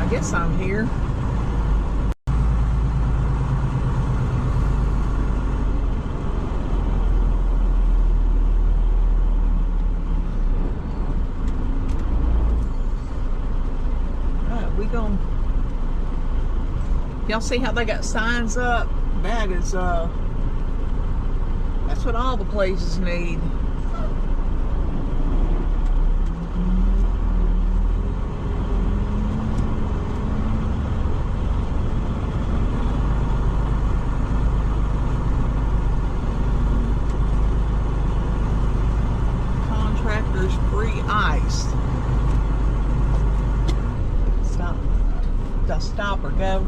guess I'm here. Y'all see how they got signs up? That is, that's what all the places need. Contractors free ice. Stop. Just stop or go.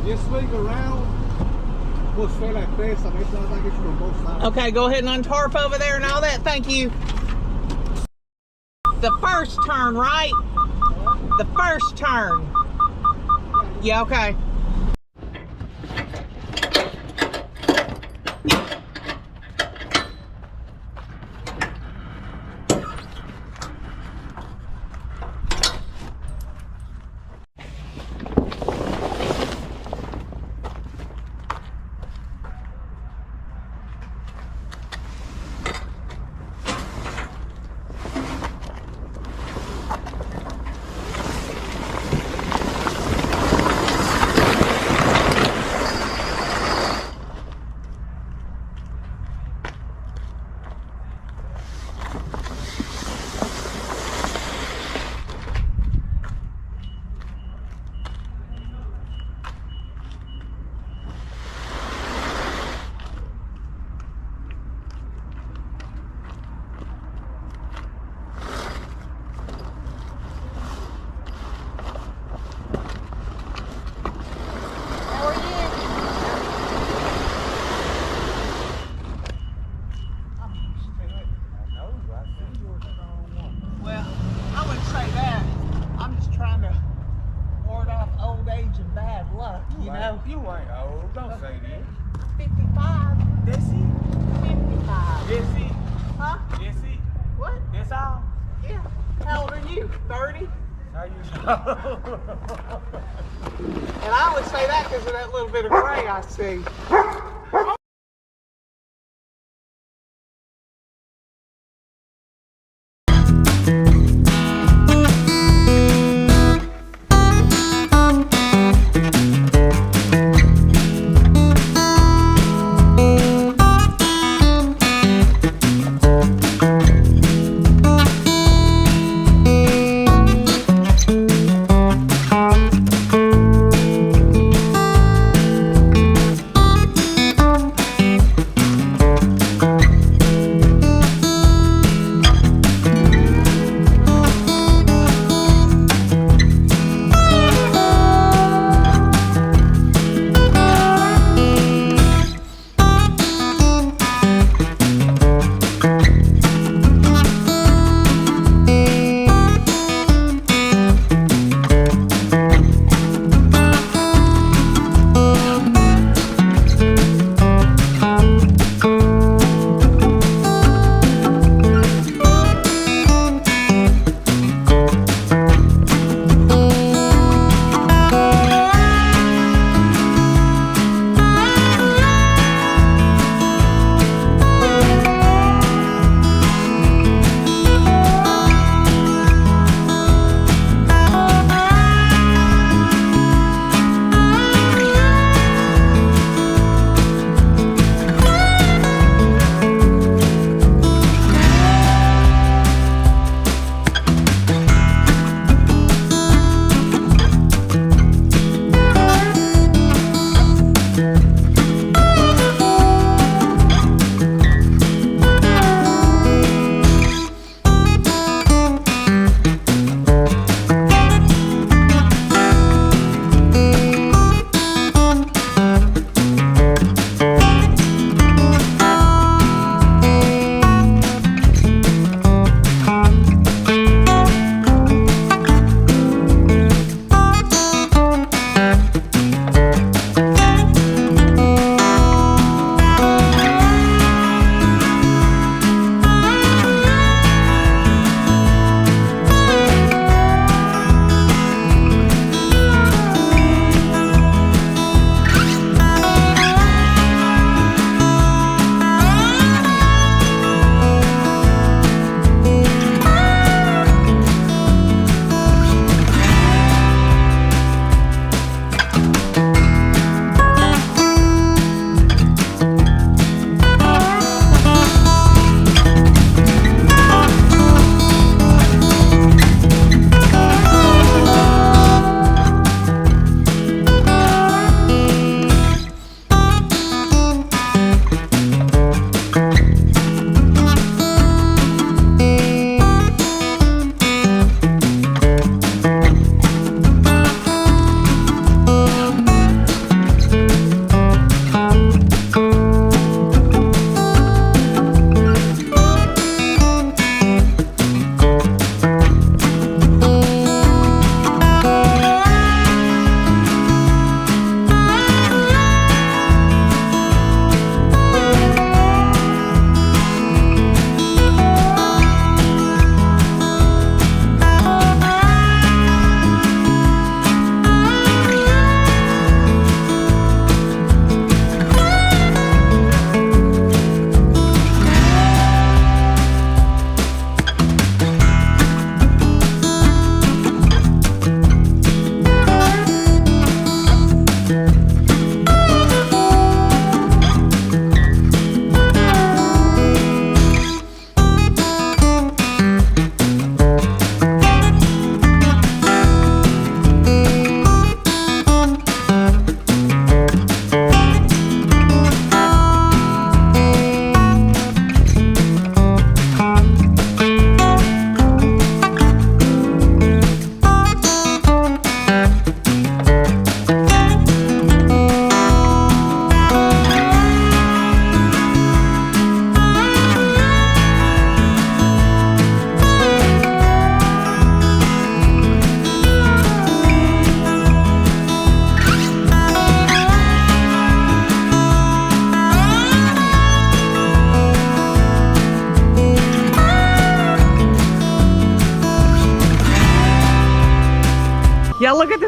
Just swing around. Go straight like this, and it's not like it's from both sides. Okay, go ahead and untarp over there and all that. Thank you. The first turn, right? The first turn. Yeah, okay. You ain't old. Don't say that. 55. That's it. 55. That's it. Huh? That's it. What? That's all. Yeah. How old are you? 30? How you And I always say that because of that little bit of gray I see.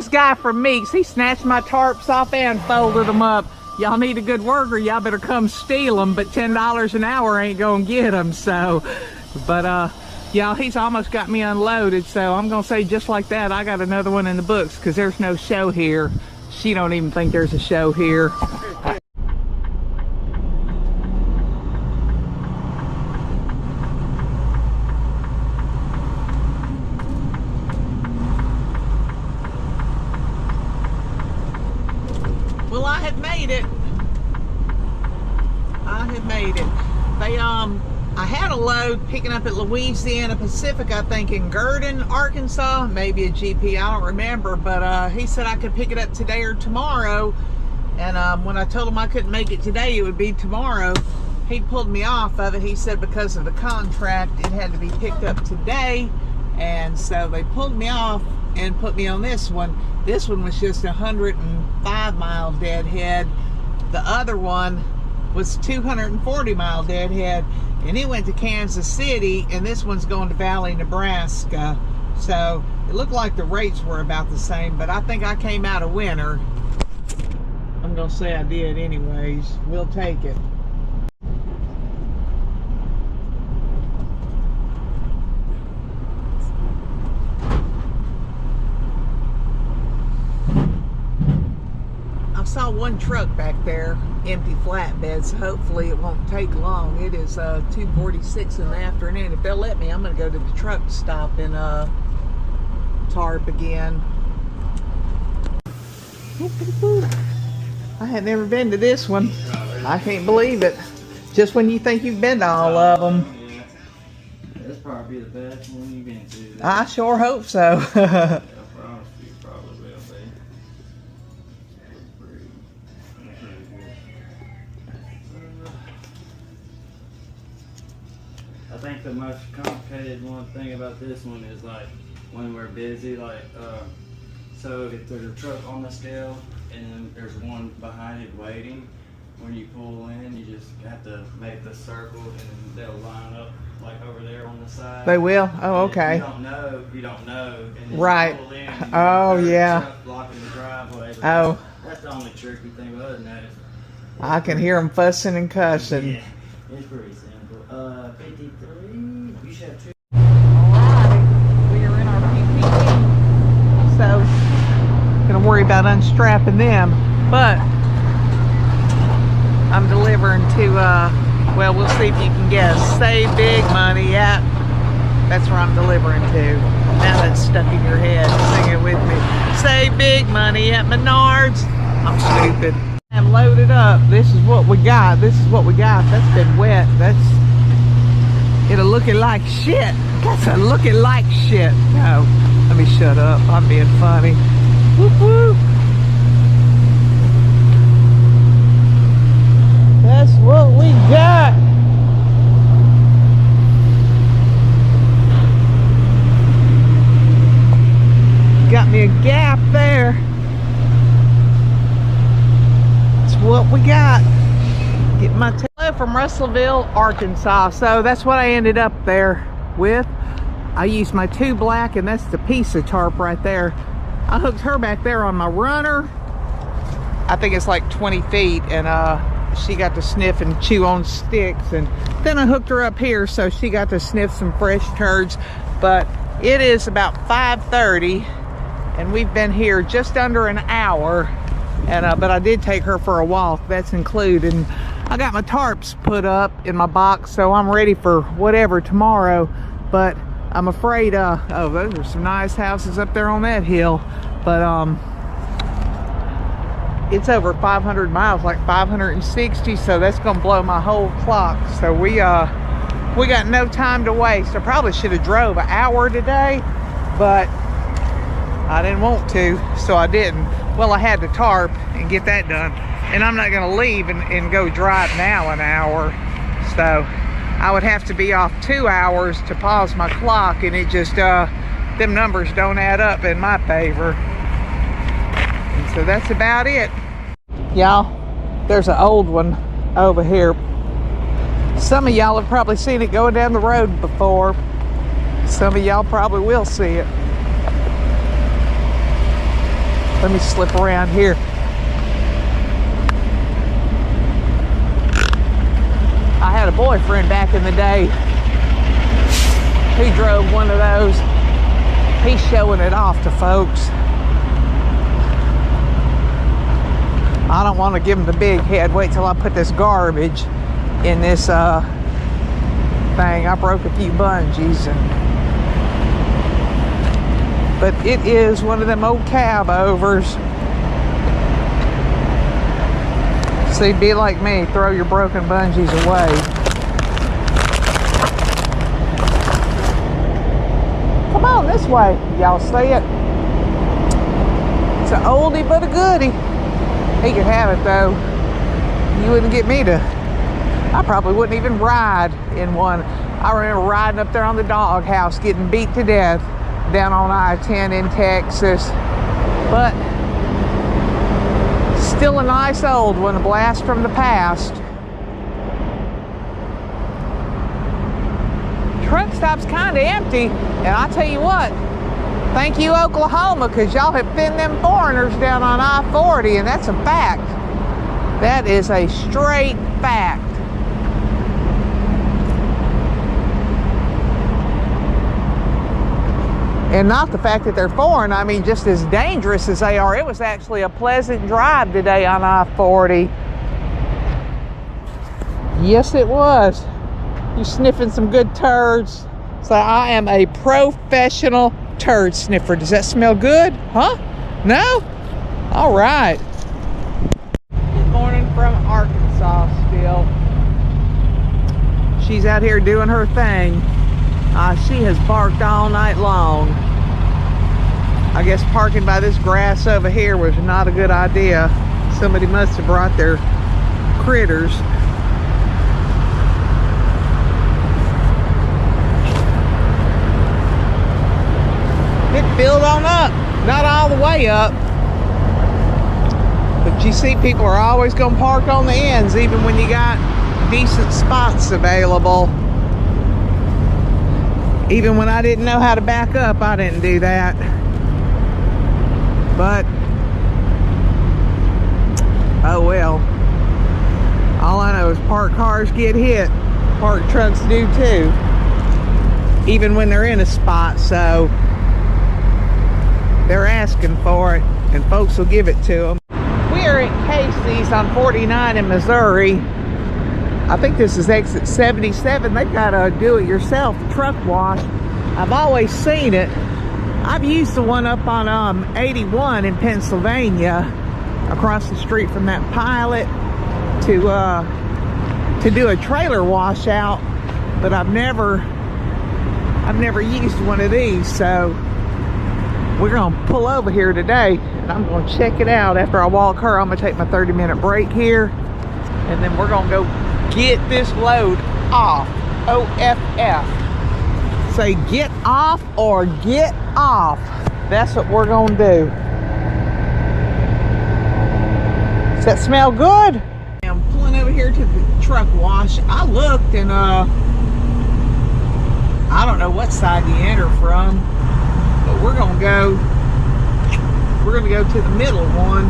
this guy from Meeks, he snatched my tarps off and folded them up. Y'all need a good worker, y'all better come steal them, but $10 an hour ain't gonna get them, so. But y'all, he's almost got me unloaded, so I'm gonna say just like that, I got another one in the books, because there's no show here. She don't even think there's a show here. Well, I have made it. I have made it. They, I had a load picking up at Louisiana Pacific, I think in Gurdon, Arkansas, maybe a GP, I don't remember, but he said I could pick it up today or tomorrow, and when I told him I couldn't make it today, it would be tomorrow. He pulled me off of it. He said because of the contract, it had to be picked up today, and so they pulled me off and put me on this one. This one was just 105-mile deadhead. The other one was 240-mile deadhead, and it went to Kansas City, and this one's going to Valley, Nebraska. So it looked like the rates were about the same, but I think I came out a winner. I'm gonna say I did anyways. We'll take it. I saw one truck back there, empty flatbed, so hopefully it won't take long. It is 2:46 in the afternoon. If they'll let me, I'm gonna go to the truck stop in Tarp again. I had never been to this one. I can't believe it. Just when you think you've been to all of them. Yeah. That's probably the best one you've been to. I sure hope so. I promise you probably will be. I think the most complicated one thing about this one is like when we're busy, like so if there's a truck on the scale and then there's one behind it waiting, when you pull in, you just have to make the circle and they'll line up like over there on the side. They will? Oh, And okay. if you don't know. And then Right. You pull in and Oh, there's a yeah. truck blocking the driveway. But Oh. That's the only tricky thing. But other than that, I can hear them fussing and cussing. yeah, it's pretty simple. 53. You should have two. Alrighty, we are in our PPE, so gonna worry about unstrapping them, but I'm delivering to, well, we'll see if you can guess. Save big money, yeah, that's where I'm delivering to. Now that's stuck in your head, sing it with me. Save big money at Menards. I'm stupid. I'm loaded up. This is what we got. This is what we got. That's been wet. It'll looking like shit. That's a looking like shit. No, let me shut up. I'm being funny. Whoop whoop. That's what we got. Got me a gap there. That's what we got. Get my hello from Russellville, Arkansas. So that's what I ended up there with. I used my 2 black, and that's the piece of tarp right there. I hooked her back there on my runner. I think it's like 20 feet, and she got to sniff and chew on sticks, and then I hooked her up here so she got to sniff some fresh turds. But it is about 5:30, and we've been here just under an hour, and but I did take her for a walk. That's included. And I got my tarps put up in my box, so I'm ready for whatever tomorrow. But I'm afraid oh, those are some nice houses up there on that hill, but it's over 500 miles, like 560, so that's gonna blow my whole clock. So we got no time to waste. I probably should have drove an hour today, but I didn't want to, so I didn't. Well, I had to tarp and get that done, and I'm not gonna leave and go drive now an hour, so I would have to be off 2 hours to pause my clock, and it just them numbers don't add up in my favor. And so that's about it. Y'all, there's an old one over here. Some of y'all have probably seen it going down the road before. Some of y'all probably will see it. Let me slip around here. I had a boyfriend back in the day. He drove one of those. He's showing it off to folks. I don't want to give him the big head. Wait till I put this garbage in this thing. I broke a few bungees, but it is one of them old cab overs. So be like me, throw your broken bungees away. Come on this way, y'all see it? It's an oldie but a goodie. He could have it though. You wouldn't get me to. I probably wouldn't even ride in one. I remember riding up there on the doghouse, getting beat to death down on I-10 in Texas. But still a nice old one, a blast from the past. Truck stop's kind of empty, and I'll tell you what, thank you Oklahoma, because y'all have thinned them foreigners down on I-40, and that's a fact. That is a straight fact. And not the fact that they're foreign, I mean just as dangerous as they are. It was actually a pleasant drive today on I-40. Yes, it was. You sniffing some good turds. So I am a professional turd sniffer. Does that smell good? Huh? No? All right. Good morning from Arkansas still. She's out here doing her thing. She has barked all night long. I guess parking by this grass over here was not a good idea. Somebody must have brought their critters. It filled on up, not all the way up. But you see, people are always gonna park on the ends, even when you got decent spots available. Even when I didn't know how to back up, I didn't do that. But, oh well. All I know is parked cars get hit. Parked trucks do too. Even when they're in a spot, so they're asking for it, and folks will give it to them. We are at Casey's on 49 in Missouri. I think this is exit 77. They've got a do-it-yourself truck wash. I've always seen it. I've used the one up on 81 in Pennsylvania, across the street from that Pilot, to do a trailer washout, but I've never used one of these. So we're gonna pull over here today, and I'm gonna check it out. After I walk her, I'm gonna take my 30-minute break here, and then we're gonna go get this load off. O-F-F. Say get off or get off. That's what we're gonna do. Does that smell good? I'm pulling over here to the truck wash. I looked, and I don't know what side you enter from, but we're gonna go to the middle one,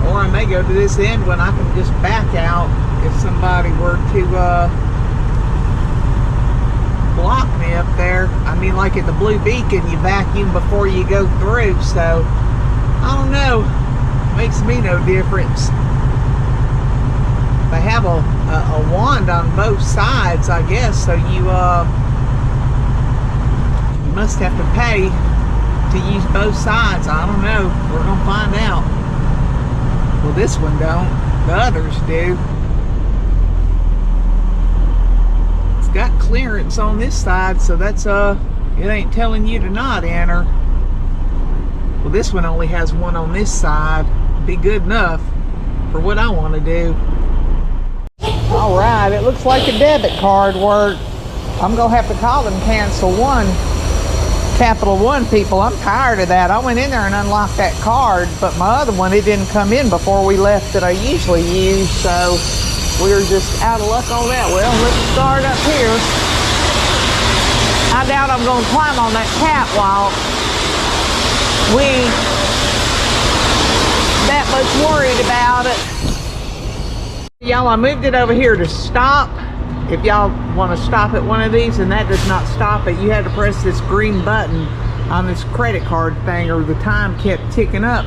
or I may go to this end when I can just back out if somebody were to block me up there. I mean, like at the Blue Beacon, you vacuum before you go through, so I don't know. Makes me no difference. They have a wand on both sides, I guess, so you must have to pay to use both sides. I don't know. We're gonna find out. Well, this one don't. The others do. It's got clearance on this side, so that's it ain't telling you to not enter. Well, this one only has one on this side. Be good enough for what I want to do. All right, it looks like a debit card worked. I'm gonna have to call and cancel one. Capital One people, I'm tired of that. I went in there and unlocked that card, but my other one, it didn't come in before we left that I usually use, so we were just out of luck on that. Well, let's start up here. I doubt I'm gonna climb on that catwalk. much worried about it. Y'all, I moved it over here to stop. If y'all want to stop at one of these and that does not stop it, you have to press this green button on this credit card thing or the time kept ticking up.